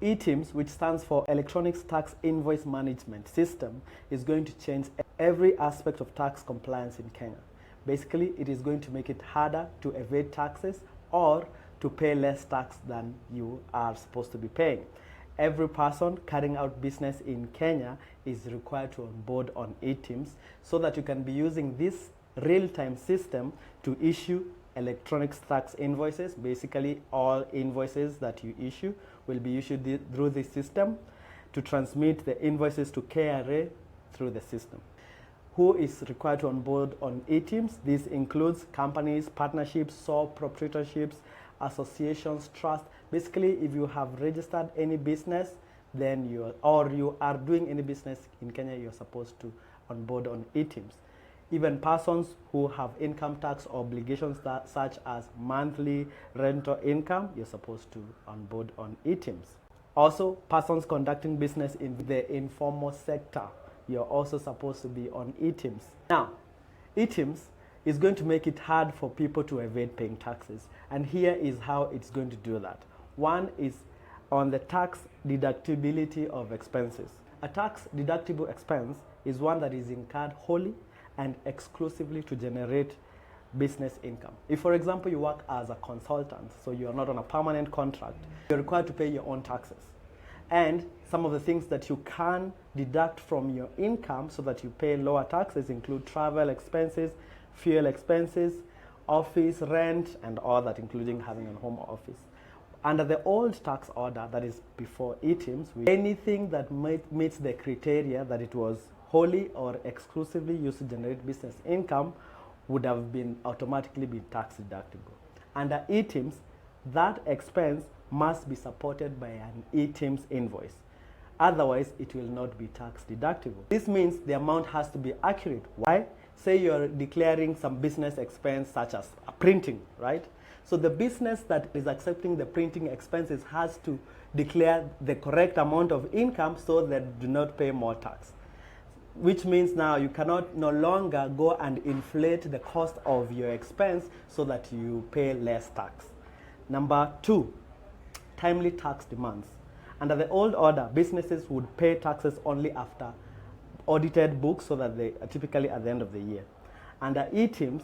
eTIMS, which stands for Electronic Tax Invoice Management System, is going to change every aspect of tax compliance in Kenya. Basically, it is going to make it harder to evade taxes or to pay less tax than you are supposed to be paying. Every person carrying out business in Kenya is required to onboard on eTIMS so that you can be using this real-time system to issue electronic tax invoices. Basically, all invoices that you issue will be issued through this system, to transmit the invoices to KRA through the system. Who is required to onboard on eTIMS? This includes companies, partnerships, sole proprietorships, associations, trusts. Basically, if you have registered any business, then you are doing any business in Kenya, you're supposed to onboard on eTIMS. Even persons who have income tax obligations such as monthly rental income, you're supposed to onboard on eTIMS. Also, persons conducting business in the informal sector, you're also supposed to be on eTIMS. Now, eTIMS is going to make it hard for people to evade paying taxes, and here is how it's going to do that. One is on the tax deductibility of expenses. A tax deductible expense is one that is incurred wholly and exclusively to generate business income. If, for example, you work as a consultant, so you are not on a permanent contract, you're required to pay your own taxes. And some of the things that you can deduct from your income so that you pay lower taxes include travel expenses, fuel expenses, office rent, and all that, including having a home office. Under the old tax order, that is before eTIMS, anything that meets the criteria that it was wholly or exclusively used to generate business income would have been automatically be tax deductible. Under eTIMS, that expense must be supported by an eTIMS invoice. Otherwise, it will not be tax deductible. This means the amount has to be accurate. Why? Say you're declaring some business expense such as printing, right? So the business that is accepting the printing expenses has to declare the correct amount of income so that do not pay more tax. Which means now you cannot no longer go and inflate the cost of your expense so that you pay less tax. Number two, timely tax demands. Under the old order, businesses would pay taxes only after audited books, so that they are typically at the end of the year. Under eTIMS,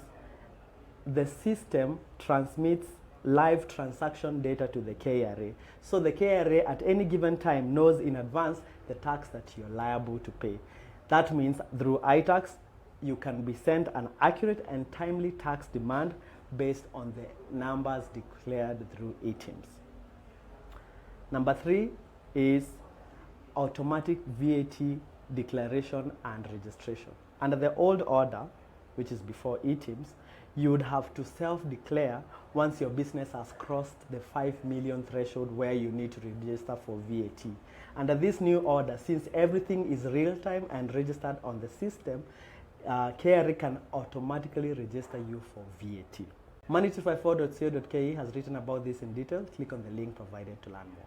the system transmits live transaction data to the KRA. So the KRA at any given time knows in advance the tax that you're liable to pay. That means through iTax, you can be sent an accurate and timely tax demand based on the numbers declared through eTIMS. Number three is automatic VAT declaration and registration. Under the old order, which is before eTIMS, you would have to self-declare once your business has crossed the 5 million threshold where you need to register for VAT. Under this new order, since everything is real-time and registered on the system, KRA can automatically register you for VAT. Money254.co.ke has written about this in detail. Click on the link provided to learn more.